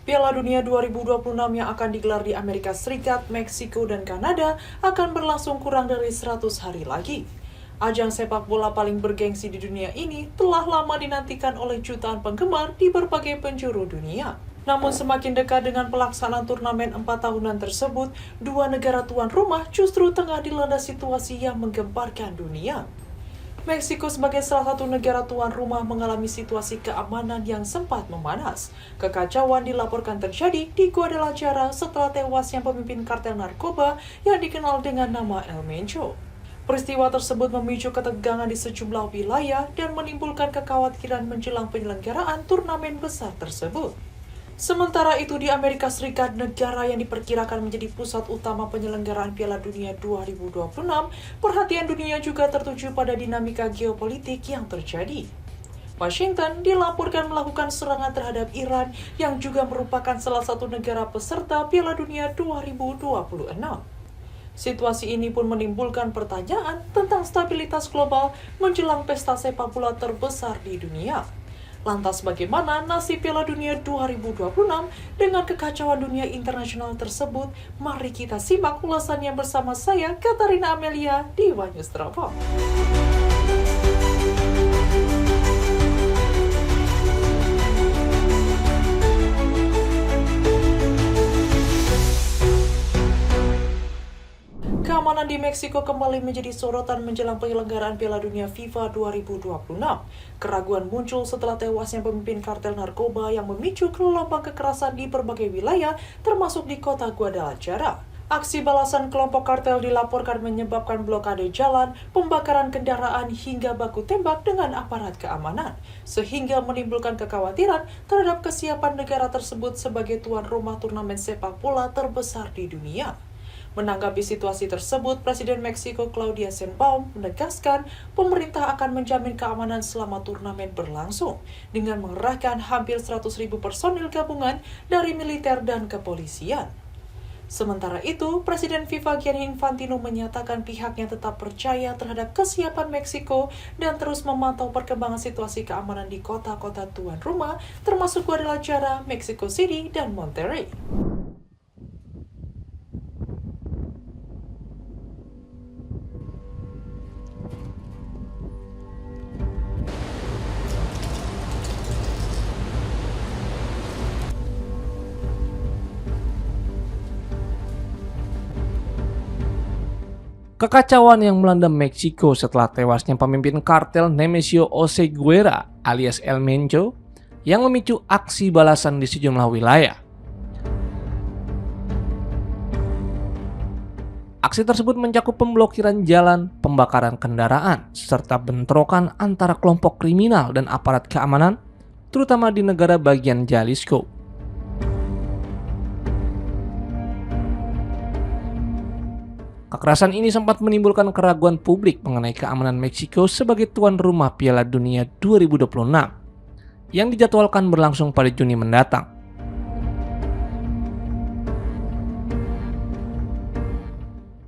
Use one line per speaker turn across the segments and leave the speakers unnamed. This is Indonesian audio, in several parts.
Piala Dunia 2026 yang akan digelar di Amerika Serikat, Meksiko, dan Kanada akan berlangsung kurang dari 100 hari lagi. Ajang sepak bola paling bergengsi di dunia ini telah lama dinantikan oleh jutaan penggemar di berbagai penjuru dunia. Namun semakin dekat dengan pelaksanaan turnamen 4 tahunan tersebut, dua negara tuan rumah justru tengah dilanda situasi yang menggemparkan dunia. Meksiko sebagai salah satu negara tuan rumah mengalami situasi keamanan yang sempat memanas. Kekacauan dilaporkan terjadi di Guadalajara setelah tewasnya pemimpin kartel narkoba yang dikenal dengan nama El Mencho. Peristiwa tersebut memicu ketegangan di sejumlah wilayah dan menimbulkan kekhawatiran menjelang penyelenggaraan turnamen besar tersebut. Sementara itu di Amerika Serikat, negara yang diperkirakan menjadi pusat utama penyelenggaraan Piala Dunia 2026, perhatian dunia juga tertuju pada dinamika geopolitik yang terjadi. Washington dilaporkan melakukan serangan terhadap Iran yang juga merupakan salah satu negara peserta Piala Dunia 2026. Situasi ini pun menimbulkan pertanyaan tentang stabilitas global menjelang pesta sepak bola terbesar di dunia. Lantas bagaimana nasib Piala Dunia 2026 dengan kekacauan dunia internasional tersebut? Mari kita simak ulasannya bersama saya, Katarina Amelia, di One News Dropbox. Keamanan di Meksiko kembali menjadi sorotan menjelang penyelenggaraan Piala Dunia FIFA 2026. Keraguan muncul setelah tewasnya pemimpin kartel narkoba yang memicu gelombang kekerasan di berbagai wilayah, termasuk di kota Guadalajara. Aksi balasan kelompok kartel dilaporkan menyebabkan blokade jalan, pembakaran kendaraan, hingga baku tembak dengan aparat keamanan, sehingga menimbulkan kekhawatiran terhadap kesiapan negara tersebut sebagai tuan rumah turnamen sepak bola terbesar di dunia. Menanggapi situasi tersebut, Presiden Meksiko Claudia Sheinbaum menegaskan pemerintah akan menjamin keamanan selama turnamen berlangsung dengan mengerahkan hampir 100.000 personil gabungan dari militer dan kepolisian. Sementara itu, Presiden FIFA Gianni Infantino menyatakan pihaknya tetap percaya terhadap kesiapan Meksiko dan terus memantau perkembangan situasi keamanan di kota-kota tuan rumah, termasuk Guadalajara, Mexico City, dan Monterrey.
Kekacauan yang melanda Meksiko setelah tewasnya pemimpin kartel Nemesio Oseguera alias El Mencho yang memicu aksi balasan di sejumlah wilayah. Aksi tersebut mencakup pemblokiran jalan, pembakaran kendaraan, serta bentrokan antara kelompok kriminal dan aparat keamanan, terutama di negara bagian Jalisco. Kekerasan ini sempat menimbulkan keraguan publik mengenai keamanan Meksiko sebagai tuan rumah Piala Dunia 2026 yang dijadwalkan berlangsung pada Juni mendatang.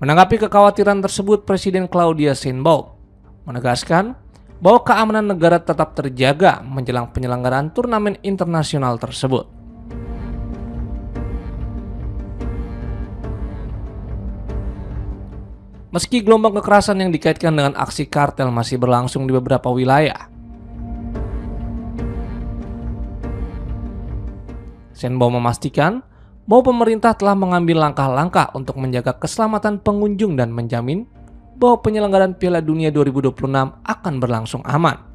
Menanggapi kekhawatiran tersebut, Presiden Claudia Sheinbaum menegaskan bahwa keamanan negara tetap terjaga menjelang penyelenggaraan turnamen internasional tersebut. Meski gelombang kekerasan yang dikaitkan dengan aksi kartel masih berlangsung di beberapa wilayah, Sheinbaum memastikan bahwa pemerintah telah mengambil langkah-langkah untuk menjaga keselamatan pengunjung dan menjamin bahwa penyelenggaraan Piala Dunia 2026 akan berlangsung aman.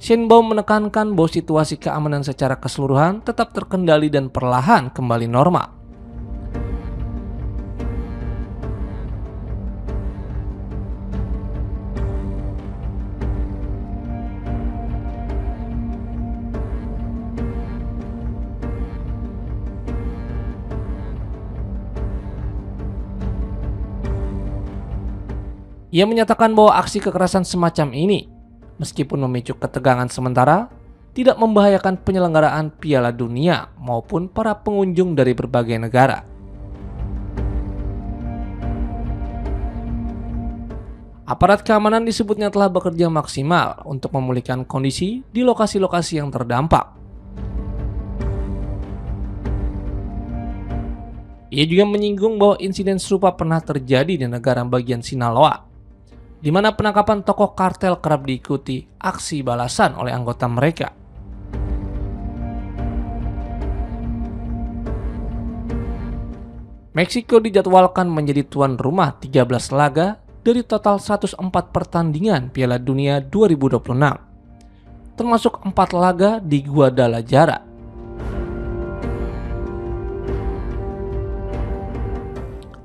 Sheinbaum menekankan bahwa situasi keamanan secara keseluruhan tetap terkendali dan perlahan kembali normal. Ia menyatakan bahwa aksi kekerasan semacam ini, meskipun memicu ketegangan sementara, tidak membahayakan penyelenggaraan Piala Dunia maupun para pengunjung dari berbagai negara. Aparat keamanan disebutnya telah bekerja maksimal untuk memulihkan kondisi di lokasi-lokasi yang terdampak. Ia juga menyinggung bahwa insiden serupa pernah terjadi di negara bagian Sinaloa, di mana penangkapan tokoh kartel kerap diikuti aksi balasan oleh anggota mereka. Meksiko dijadwalkan menjadi tuan rumah 13 laga dari total 104 pertandingan Piala Dunia 2026, termasuk 4 laga di Guadalajara.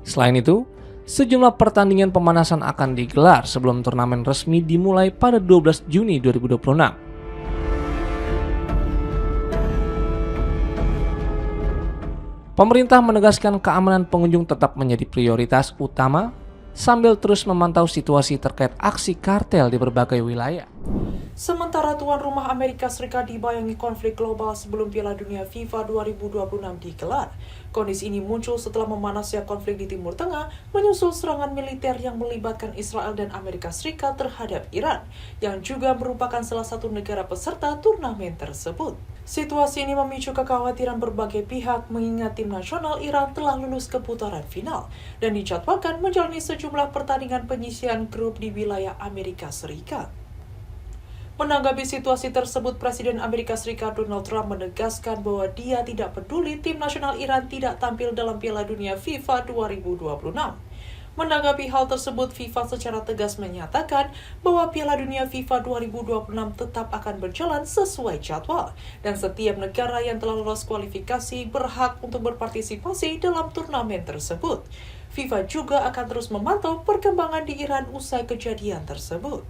Selain itu, sejumlah pertandingan pemanasan akan digelar sebelum turnamen resmi dimulai pada 12 Juni 2026. Pemerintah menegaskan keamanan pengunjung tetap menjadi prioritas utama sambil terus memantau situasi terkait aksi kartel di berbagai wilayah.
Sementara tuan rumah Amerika Serikat dibayangi konflik global sebelum Piala Dunia FIFA 2026 digelar. Kondisi ini muncul setelah memanasnya konflik di Timur Tengah menyusul serangan militer yang melibatkan Israel dan Amerika Serikat terhadap Iran, yang juga merupakan salah satu negara peserta turnamen tersebut. Situasi ini memicu kekhawatiran berbagai pihak mengingat tim nasional Iran telah lulus ke putaran final dan dijadwalkan menjalani sejumlah pertandingan penyisihan grup di wilayah Amerika Serikat. Menanggapi situasi tersebut, Presiden Amerika Serikat Donald Trump menegaskan bahwa dia tidak peduli tim nasional Iran tidak tampil dalam Piala Dunia FIFA 2026. Menanggapi hal tersebut, FIFA secara tegas menyatakan bahwa Piala Dunia FIFA 2026 tetap akan berjalan sesuai jadwal, dan setiap negara yang telah lolos kualifikasi berhak untuk berpartisipasi dalam turnamen tersebut. FIFA juga akan terus memantau perkembangan di Iran usai kejadian tersebut.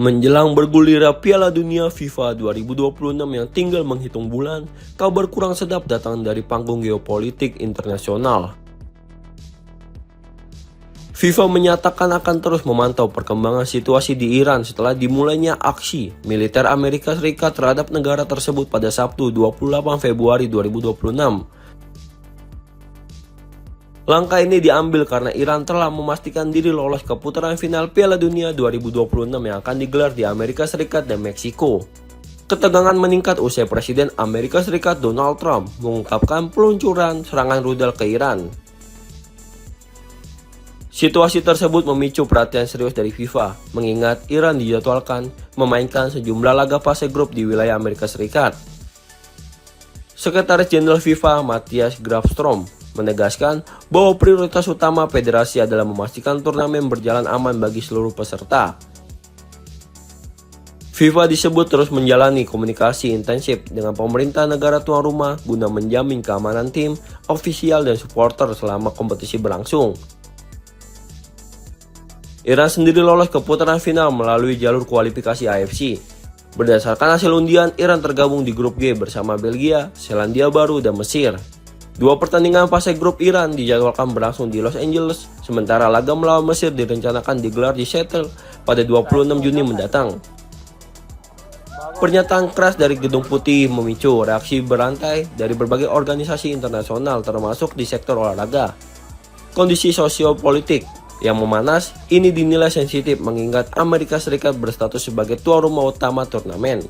Menjelang bergulirnya Piala Dunia FIFA 2026 yang tinggal menghitung bulan, kabar kurang sedap datang dari panggung geopolitik internasional. FIFA menyatakan akan terus memantau perkembangan situasi di Iran setelah dimulainya aksi militer Amerika Serikat terhadap negara tersebut pada Sabtu 28 Februari 2026. Langkah ini diambil karena Iran telah memastikan diri lolos ke putaran final Piala Dunia 2026 yang akan digelar di Amerika Serikat dan Meksiko. Ketegangan meningkat usai Presiden Amerika Serikat Donald Trump mengungkapkan peluncuran serangan rudal ke Iran. Situasi tersebut memicu perhatian serius dari FIFA, mengingat Iran dijadwalkan memainkan sejumlah laga fase grup di wilayah Amerika Serikat. Sekretaris Jenderal FIFA Matthias Grafstrom menegaskan bahwa prioritas utama federasi adalah memastikan turnamen berjalan aman bagi seluruh peserta. FIFA disebut terus menjalani komunikasi intensif dengan pemerintah negara tuan rumah guna menjamin keamanan tim, ofisial, dan supporter selama kompetisi berlangsung. Iran sendiri lolos ke putaran final melalui jalur kualifikasi AFC. Berdasarkan hasil undian, Iran tergabung di grup G bersama Belgia, Selandia Baru, dan Mesir. Dua pertandingan fase grup Iran dijadwalkan berlangsung di Los Angeles, sementara laga melawan Mesir direncanakan digelar di Seattle pada 26 Juni mendatang. Pernyataan keras dari Gedung Putih memicu reaksi berantai dari berbagai organisasi internasional termasuk di sektor olahraga. Kondisi sosiopolitik yang memanas ini dinilai sensitif mengingat Amerika Serikat berstatus sebagai tuan rumah utama turnamen.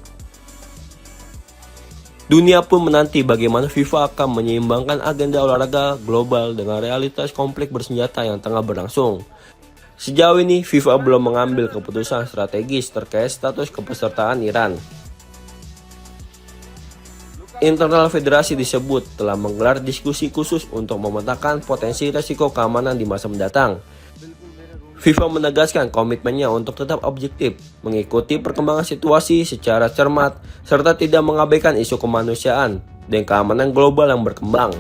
Dunia pun menanti bagaimana FIFA akan menyeimbangkan agenda olahraga global dengan realitas konflik bersenjata yang tengah berlangsung. Sejauh ini, FIFA belum mengambil keputusan strategis terkait status kepesertaan Iran. Internal federasi disebut telah menggelar diskusi khusus untuk memetakan potensi resiko keamanan di masa mendatang. FIFA menegaskan komitmennya untuk tetap objektif, mengikuti perkembangan situasi secara cermat, serta tidak mengabaikan isu kemanusiaan dan keamanan global yang berkembang.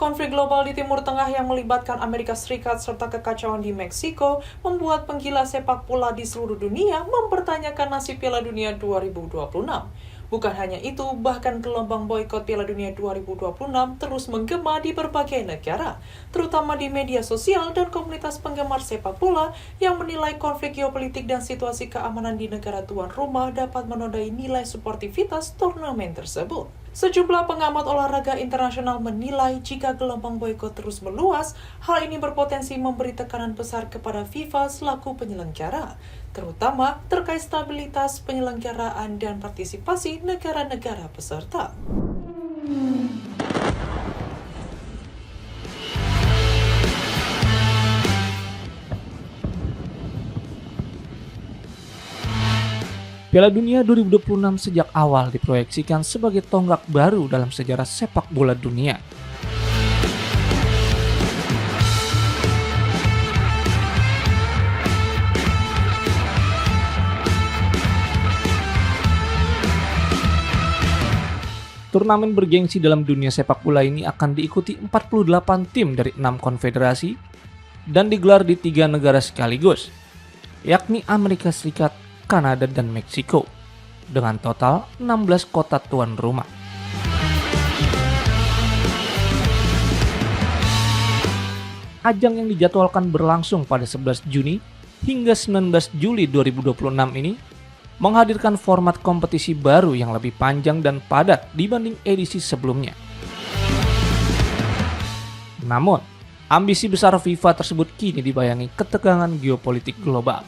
Konflik global di Timur Tengah yang melibatkan Amerika Serikat serta kekacauan di Meksiko membuat penggila sepak bola di seluruh dunia mempertanyakan nasib Piala Dunia 2026. Bukan hanya itu, bahkan gelombang boikot Piala Dunia 2026 terus menggema di berbagai negara, terutama di media sosial dan komunitas penggemar sepak bola yang menilai konflik geopolitik dan situasi keamanan di negara tuan rumah dapat menodai nilai sportivitas turnamen tersebut. Sejumlah pengamat olahraga internasional menilai jika gelombang boikot terus meluas, hal ini berpotensi memberi tekanan besar kepada FIFA selaku penyelenggara, terutama terkait stabilitas penyelenggaraan dan partisipasi negara-negara peserta.
Piala Dunia 2026 sejak awal diproyeksikan sebagai tonggak baru dalam sejarah sepak bola dunia. Turnamen bergengsi dalam dunia sepak bola ini akan diikuti 48 tim dari 6 konfederasi dan digelar di 3 negara sekaligus, yakni Amerika Serikat, Kanada, dan Meksiko, dengan total 16 kota tuan rumah. Ajang yang dijadwalkan berlangsung pada 11 Juni hingga 19 Juli 2026 ini menghadirkan format kompetisi baru yang lebih panjang dan padat dibanding edisi sebelumnya. Namun, ambisi besar FIFA tersebut kini dibayangi ketegangan geopolitik global.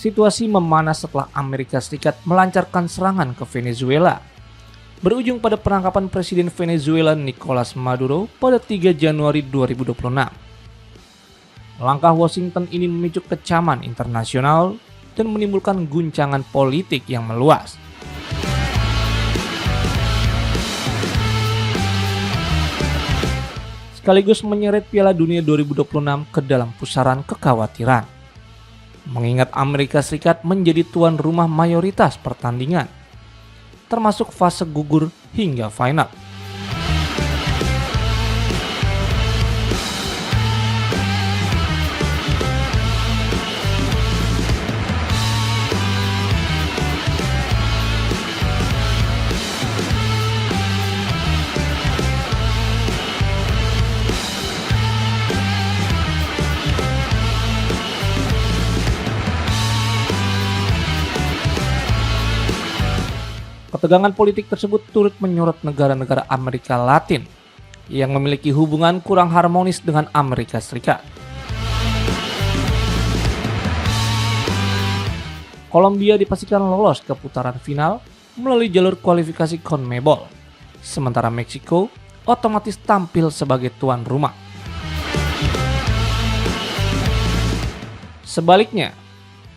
Situasi memanas setelah Amerika Serikat melancarkan serangan ke Venezuela, berujung pada penangkapan Presiden Venezuela Nicolas Maduro pada 3 Januari 2026. Langkah Washington ini memicu kecaman internasional dan menimbulkan guncangan politik yang meluas. Sekaligus menyeret Piala Dunia 2026 ke dalam pusaran kekhawatiran. Mengingat Amerika Serikat menjadi tuan rumah mayoritas pertandingan, termasuk fase gugur hingga final. Ketegangan politik tersebut turut menyorot negara-negara Amerika Latin yang memiliki hubungan kurang harmonis dengan Amerika Serikat. Kolombia dipastikan lolos ke putaran final melalui jalur kualifikasi CONMEBOL, sementara Meksiko otomatis tampil sebagai tuan rumah. Sebaliknya,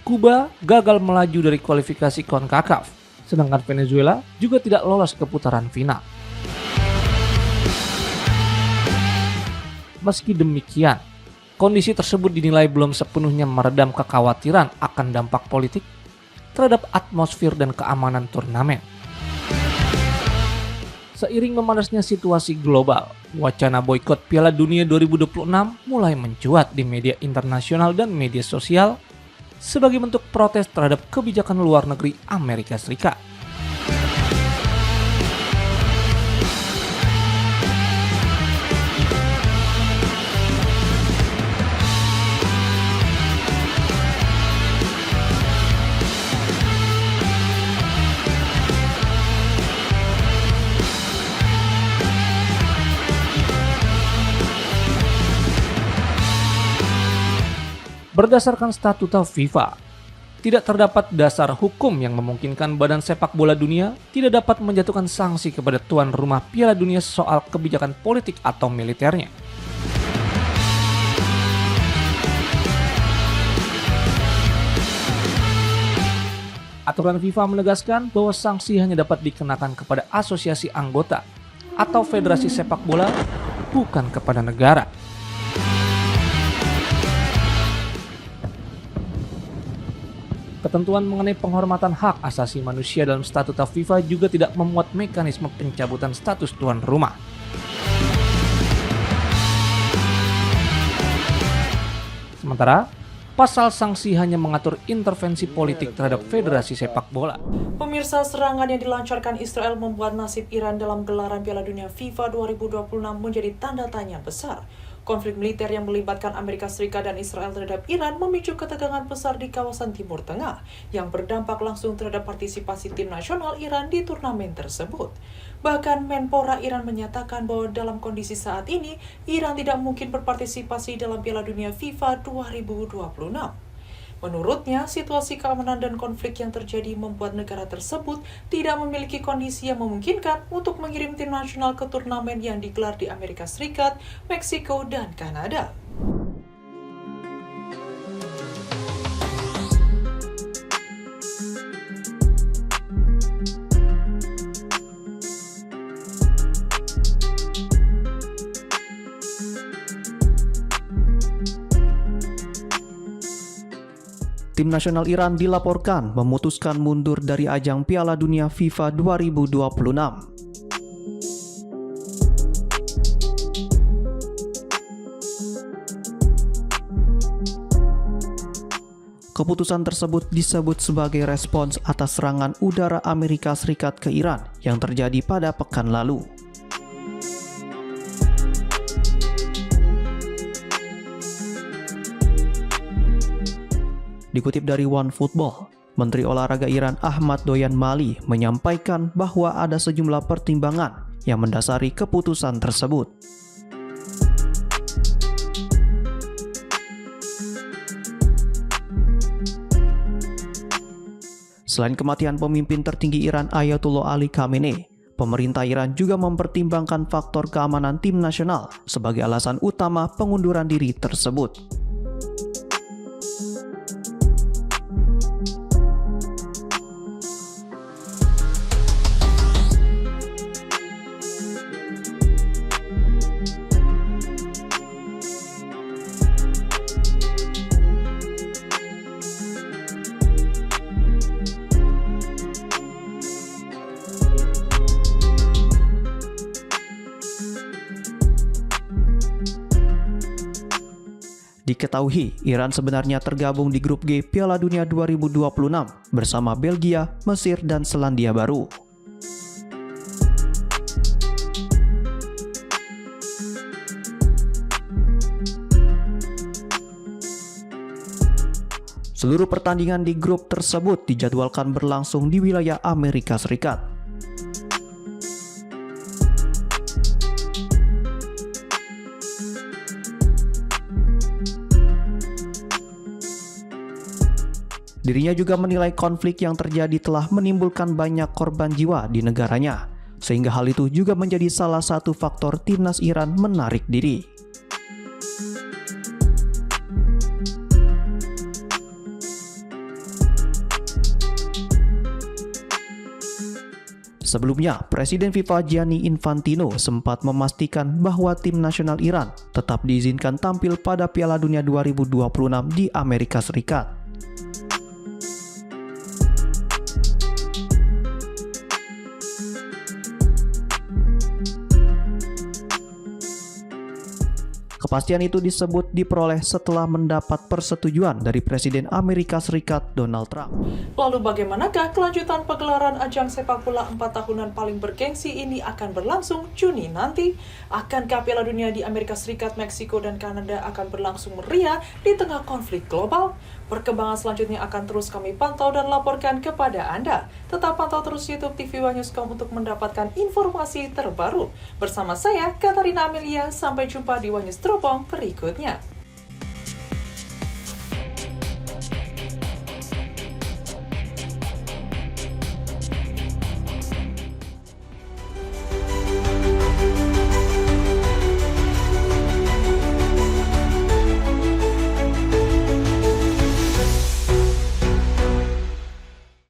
Kuba gagal melaju dari kualifikasi CONCACAF, sedangkan Venezuela juga tidak lolos ke putaran final. Meski demikian, kondisi tersebut dinilai belum sepenuhnya meredam kekhawatiran akan dampak politik terhadap atmosfer dan keamanan turnamen. Seiring memanasnya situasi global, wacana boikot Piala Dunia 2026 mulai mencuat di media internasional dan media sosial sebagai bentuk protes terhadap kebijakan luar negeri Amerika Serikat. Berdasarkan statuta FIFA, tidak terdapat dasar hukum yang memungkinkan Badan Sepak Bola Dunia tidak dapat menjatuhkan sanksi kepada tuan rumah Piala Dunia soal kebijakan politik atau militernya. Aturan FIFA menegaskan bahwa sanksi hanya dapat dikenakan kepada asosiasi anggota atau federasi sepak bola, bukan kepada negara. Ketentuan mengenai penghormatan hak asasi manusia dalam statuta FIFA juga tidak memuat mekanisme pencabutan status tuan rumah. Sementara, Pasal sanksi hanya mengatur intervensi politik terhadap federasi sepak bola.
Pemirsa, serangan yang dilancarkan Israel membuat nasib Iran dalam gelaran Piala Dunia FIFA 2026 menjadi tanda tanya besar. Konflik militer yang melibatkan Amerika Serikat dan Israel terhadap Iran memicu ketegangan besar di kawasan Timur Tengah yang berdampak langsung terhadap partisipasi tim nasional Iran di turnamen tersebut. Bahkan Menpora Iran menyatakan bahwa dalam kondisi saat ini, Iran tidak mungkin berpartisipasi dalam Piala Dunia FIFA 2026. Menurutnya, situasi keamanan dan konflik yang terjadi membuat negara tersebut tidak memiliki kondisi yang memungkinkan untuk mengirim tim nasional ke turnamen yang digelar di Amerika Serikat, Meksiko, dan Kanada.
Tim nasional Iran dilaporkan memutuskan mundur dari ajang Piala Dunia FIFA 2026. Keputusan tersebut disebut sebagai respons atas serangan udara Amerika Serikat ke Iran yang terjadi pada pekan lalu. Dikutip dari OneFootball, Menteri Olahraga Iran Ahmad Doyan Mali menyampaikan bahwa ada sejumlah pertimbangan yang mendasari keputusan tersebut. Selain kematian pemimpin tertinggi Iran Ayatollah Ali Khamenei, pemerintah Iran juga mempertimbangkan faktor keamanan tim nasional sebagai alasan utama pengunduran diri tersebut. Diketahui, Iran sebenarnya tergabung di grup G Piala Dunia 2026 bersama Belgia, Mesir, dan Selandia Baru. Seluruh pertandingan di grup tersebut dijadwalkan berlangsung di wilayah Amerika Serikat. Dirinya juga menilai konflik yang terjadi telah menimbulkan banyak korban jiwa di negaranya, sehingga hal itu juga menjadi salah satu faktor timnas Iran menarik diri. Sebelumnya, Presiden FIFA Gianni Infantino sempat memastikan bahwa tim nasional Iran tetap diizinkan tampil pada Piala Dunia 2026 di Amerika Serikat. Kepastian itu disebut diperoleh setelah mendapat persetujuan dari Presiden Amerika Serikat Donald Trump.
Lalu bagaimanakah kelanjutan pegelaran ajang sepak bola 4 tahunan paling bergengsi ini akan berlangsung Juni nanti? Akankah Piala Dunia di Amerika Serikat, Meksiko, dan Kanada akan berlangsung meriah di tengah konflik global? Perkembangan selanjutnya akan terus kami pantau dan laporkan kepada Anda. Tetap pantau terus YouTube TV One Newscom untuk mendapatkan informasi terbaru. Bersama saya, Katarina Amelia, sampai jumpa di One News Teropong berikutnya.